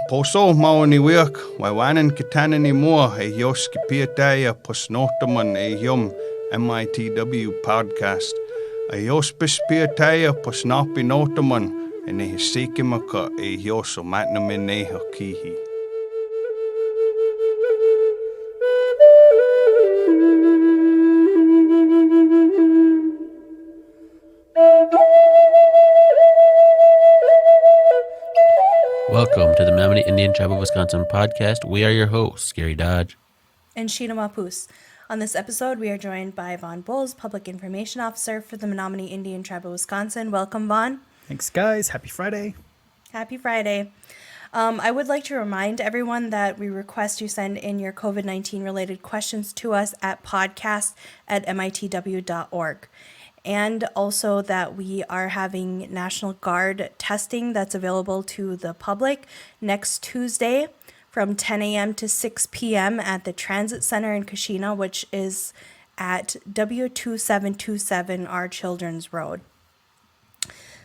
Poso maoni wiak, waiwanan kitana ni mua e yoski piataya posnotaman e yum MITW Podcast. A yospis piataya posnapi notaman e ne hisikimaka e yoso matnamin kihi. Welcome to the Menominee Indian Tribe of Wisconsin podcast. We are your hosts, Gary Dodge and Sheena Mapus. On this episode, we are joined by Vaughn Bowles, Public Information Officer for the Menominee Indian Tribe of Wisconsin. Welcome, Vaughn. Thanks, guys. Happy Friday. Happy Friday. I would like to remind everyone that we request you send in your COVID-19 related questions to us at podcast@mitw.org. And also that we are having National Guard testing that's available to the public next Tuesday from 10 a.m. to 6 p.m. at the Transit Center in Kashina, which is at W2727 R Children's Road.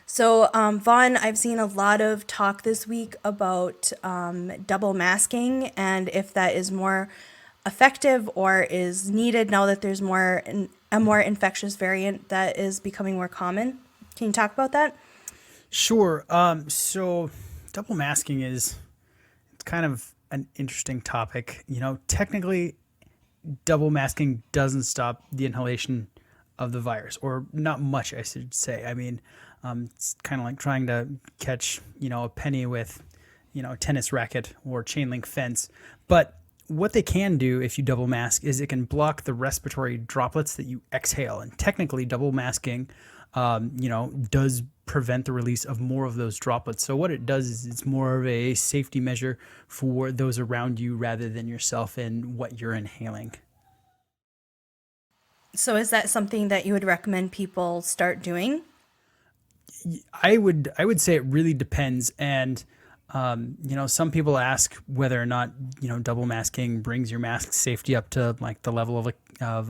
So, Vaughn, I've seen a lot of talk this week about double masking and if that is more effective or is needed now that there's a more infectious variant that is becoming more common. Can you talk about that? Sure. So double masking it's kind of an interesting topic. You know, technically double masking doesn't stop the inhalation of the virus, or not much, I should say. I mean, it's kind of like trying to catch, a penny with, a tennis racket or chain link fence. But what they can do if you double mask is it can block the respiratory droplets that you exhale. And technically double masking, does prevent the release of more of those droplets. So what it does is it's more of a safety measure for those around you rather than yourself and what you're inhaling. So is that something that you would recommend people start doing? I would say it really depends. And some people ask whether or not, double masking brings your mask safety up to like the level of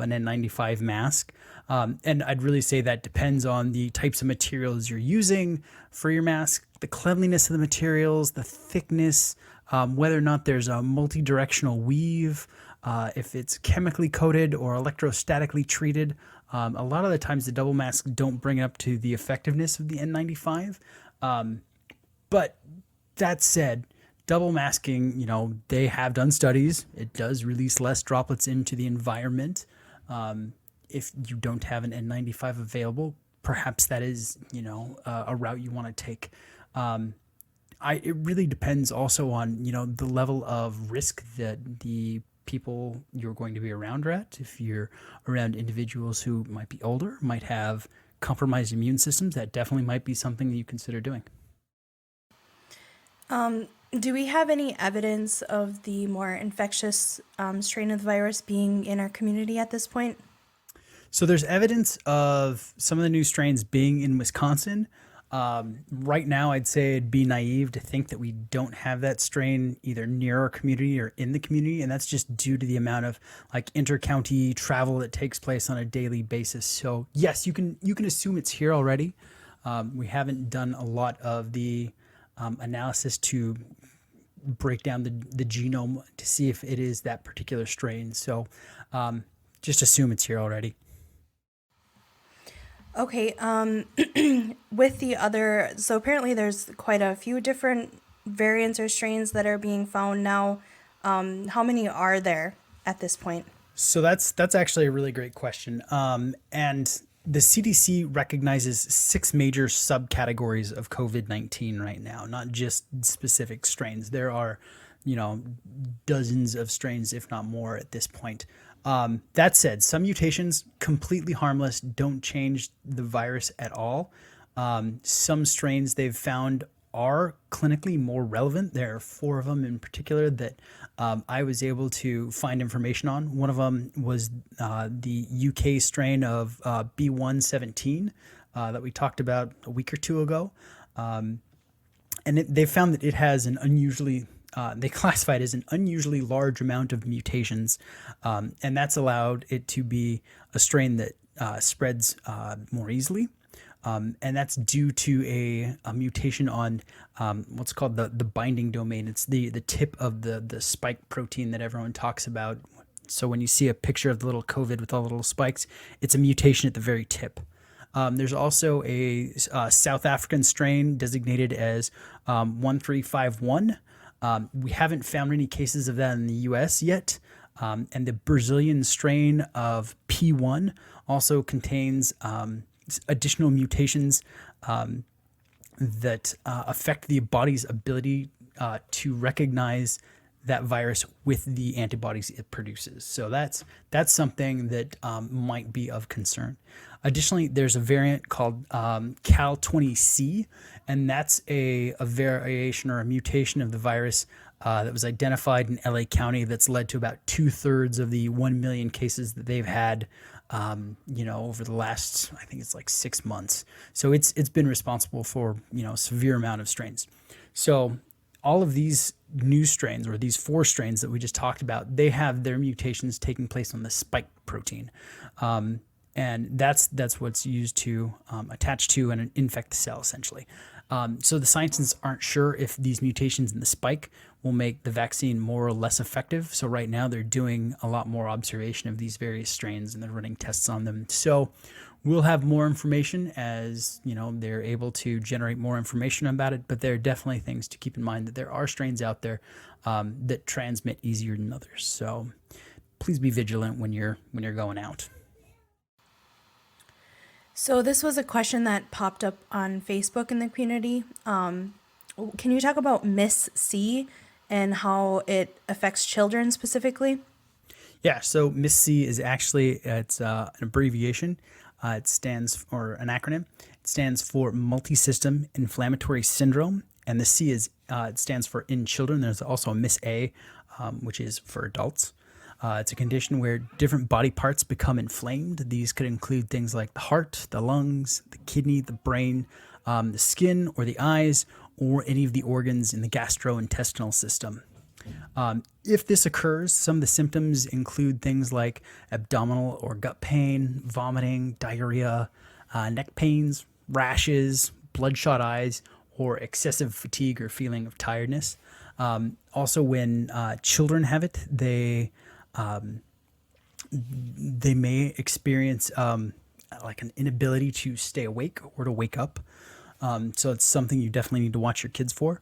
an N95 mask. And I'd really say that depends on the types of materials you're using for your mask, the cleanliness of the materials, the thickness, whether or not there's a multi-directional weave, if it's chemically coated or electrostatically treated. A lot of the times the double masks don't bring it up to the effectiveness of the N95. But that said, double masking, they have done studies. It does release less droplets into the environment. If you don't have an N95 available, perhaps that is, a route you want to take. It really depends also on, the level of risk that the people you're going to be around are at. If you're around individuals who might be older, might have compromised immune systems, that definitely might be something that you consider doing. Do we have any evidence of the more infectious strain of the virus being in our community at this point? So there's evidence of some of the new strains being in Wisconsin. Right now, I'd say it'd be naive to think that we don't have that strain either near our community or in the community, and that's just due to the amount of inter-county travel that takes place on a daily basis. So yes, you can assume it's here already. We haven't done a lot of the analysis to break down the genome to see if it is that particular strain. So just assume it's here already. Okay. With the other, so apparently there's quite a few different variants or strains that are being found now. How many are there at this point? So that's actually a really great question. And the CDC recognizes 6 major subcategories of COVID-19 right now, not just specific strains. There are, dozens of strains, if not more at this point. That said, some mutations, completely harmless, don't change the virus at all. Some strains they've found are clinically more relevant. There are 4 of them in particular that I was able to find information on. One of them was the UK strain of B117 that we talked about a week or two ago. And they found that it has an unusually, they classify it as an unusually large amount of mutations. And that's allowed it to be a strain that spreads more easily. And that's due to a mutation on what's called the binding domain. It's the tip of the spike protein that everyone talks about. So when you see a picture of the little COVID with all the little spikes, it's a mutation at the very tip. There's also a South African strain designated as 1351. We haven't found any cases of that in the U.S. yet. And the Brazilian strain of P1 also contains additional mutations that affect the body's ability to recognize that virus with the antibodies it produces. So that's something that might be of concern. Additionally, there's a variant called Cal20C, and that's a variation or a mutation of the virus that was identified in LA County that's led to about 2/3 of the 1 million cases that they've had over the last, I think it's like 6 months. So it's been responsible for, a severe amount of strains. So all of these new strains, or these 4 strains that we just talked about, they have their mutations taking place on the spike protein. And that's what's used to attach to and infect the cell, essentially. So the scientists aren't sure if these mutations in the spike will make the vaccine more or less effective. So right now they're doing a lot more observation of these various strains and they're running tests on them. So we'll have more information as they're able to generate more information about it. But there are definitely things to keep in mind, that there are strains out there that transmit easier than others. So please be vigilant when you're going out. So this was a question that popped up on Facebook in the community. Can you talk about Misc-C and how it affects children specifically? Yeah, so Misc-C is actually, it's an abbreviation. It stands for an acronym. It stands for Multisystem Inflammatory Syndrome, and the C it stands for in children. There's also a Misc-A, which is for adults. It's a condition where different body parts become inflamed. These could include things like the heart, the lungs, the kidney, the brain, the skin or the eyes, or any of the organs in the gastrointestinal system. If this occurs, some of the symptoms include things like abdominal or gut pain, vomiting, diarrhea, neck pains, rashes, bloodshot eyes, or excessive fatigue or feeling of tiredness. Also, when children have it, they may experience like an inability to stay awake or to wake up. So it's something you definitely need to watch your kids for.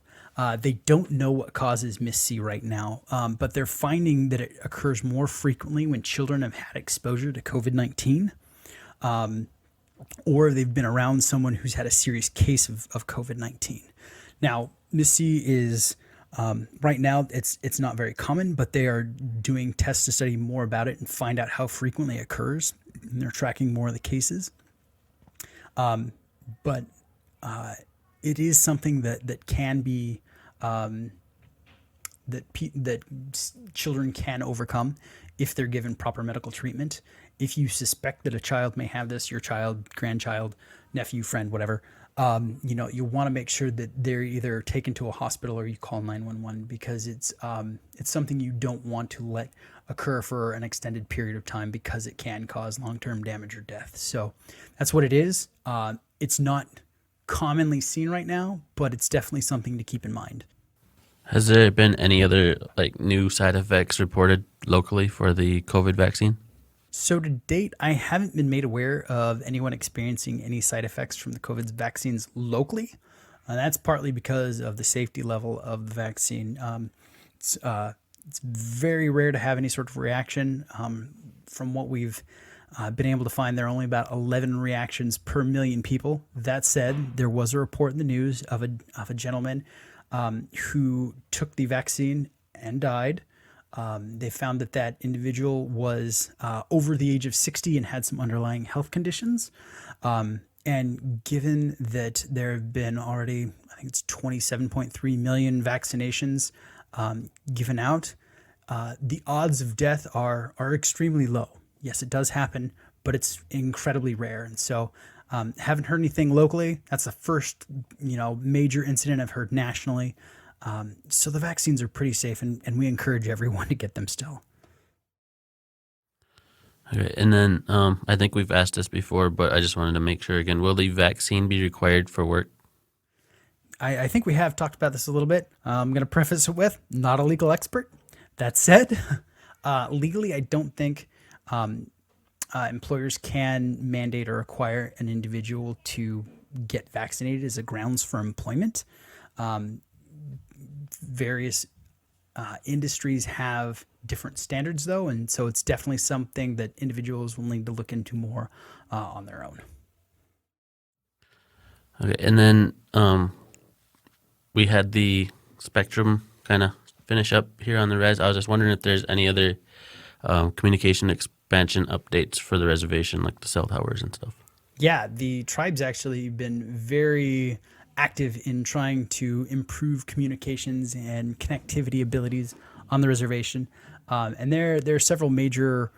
They don't know what causes Misc-C right now, but they're finding that it occurs more frequently when children have had exposure to COVID-19, or they've been around someone who's had a serious case of COVID-19. Now, Misc-C is right now it's not very common, but they are doing tests to study more about it and find out how frequently it occurs. And they're tracking more of the cases. But it is something that can be that children can overcome if they're given proper medical treatment. If you suspect that a child may have this, your child, grandchild, nephew, friend, whatever, you want to make sure that they're either taken to a hospital or you call 911, because it's something you don't want to let occur for an extended period of time, because it can cause long-term damage or death. So that's what it is. It's not commonly seen right now, but it's definitely something to keep in mind. Has there been any other new side effects reported locally for the COVID vaccine? So to date, I haven't been made aware of anyone experiencing any side effects from the COVID vaccines locally. That's partly because of the safety level of the vaccine. It's very rare to have any sort of reaction. From what we've been able to find, there are only about 11 reactions per million people. That said, there was a report in the news of a gentleman who took the vaccine and died. They found that individual was over the age of 60 and had some underlying health conditions. And given that there have been already, I think it's 27.3 million vaccinations given out, the odds of death are extremely low. Yes, it does happen, but it's incredibly rare. And so haven't heard anything locally. That's the first major incident I've heard nationally. So the vaccines are pretty safe, and we encourage everyone to get them still. Okay, and then I think we've asked this before, but I just wanted to make sure again. Will the vaccine be required for work? I think we have talked about this a little bit. I'm going to preface it with not a legal expert. That said, legally, I don't think employers can mandate or require an individual to get vaccinated as a grounds for employment. Various industries have different standards, though, and so it's definitely something that individuals will need to look into more on their own. Okay, and then we had the Spectrum kind of finish up here on the res. I was just wondering if there's any other communication expansion updates for the reservation, like the cell towers and stuff. Yeah, the tribe's actually been very active in trying to improve communications and connectivity abilities on the reservation. And there are several major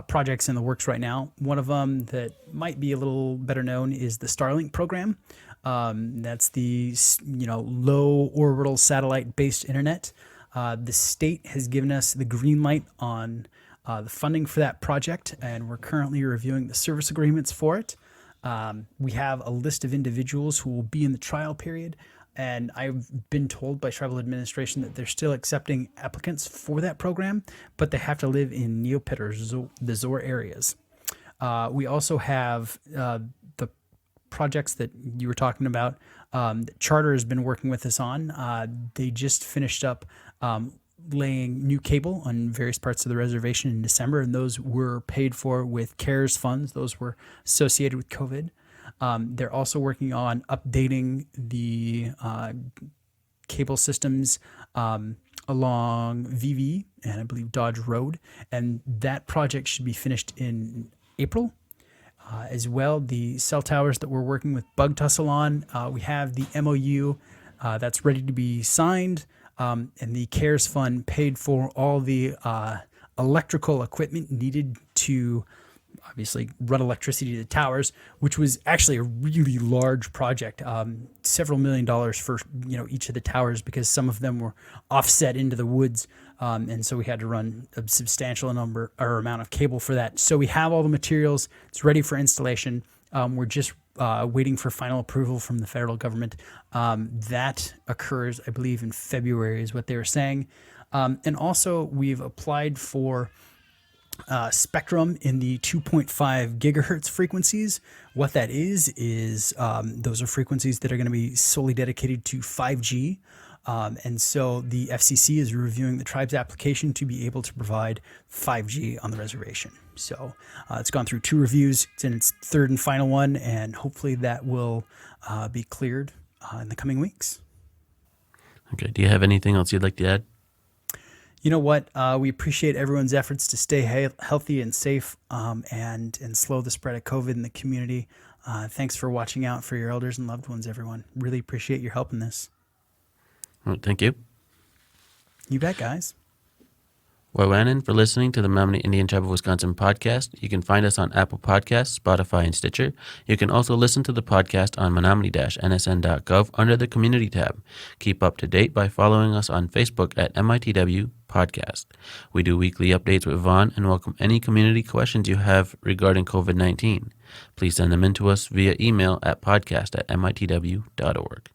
projects in the works right now. One of them that might be a little better known is the Starlink program. That's the low orbital satellite based internet. The state has given us the green light on the funding for that project, and we're currently reviewing the service agreements for it. We have a list of individuals who will be in the trial period, and I've been told by tribal administration that they're still accepting applicants for that program, but they have to live in Neopet or the Zor areas. We also have the projects that you were talking about. Charter has been working with us on. They just finished up laying new cable on various parts of the reservation in December, and those were paid for with CARES funds. Those were associated with COVID. They're also working on updating the cable systems along VV and I believe Dodge Road, and that project should be finished in April. As well, the cell towers that we're working with Bug Tussle on, we have the MOU that's ready to be signed. And the CARES fund paid for all the electrical equipment needed to obviously run electricity to the towers, which was actually a really large project, several $1 million for each of the towers, because some of them were offset into the woods, and so we had to run a substantial number or amount of cable for that. So we have all the materials; it's ready for installation. We're just waiting for final approval from the federal government. That occurs, I believe, in February is what they were saying. And also we've applied for spectrum in the 2.5 gigahertz frequencies. What that is those are frequencies that are going to be solely dedicated to 5G. And so the FCC is reviewing the tribe's application to be able to provide 5G on the reservation. So it's gone through 2 reviews. It's in its 3rd and final one, and hopefully that will be cleared in the coming weeks. Okay. Do you have anything else you'd like to add? You know what? We appreciate everyone's efforts to stay healthy and safe and slow the spread of COVID in the community. Thanks for watching out for your elders and loved ones, everyone. Really appreciate your help in this. Well, thank you. You bet, guys. Wawanan for listening to the Menominee Indian Tribe of Wisconsin podcast. You can find us on Apple Podcasts, Spotify, and Stitcher. You can also listen to the podcast on menominee-nsn.gov under the Community tab. Keep up to date by following us on Facebook at MITW Podcast. We do weekly updates with Vaughn and welcome any community questions you have regarding COVID-19. Please send them in to us via email at podcast@mitw.org.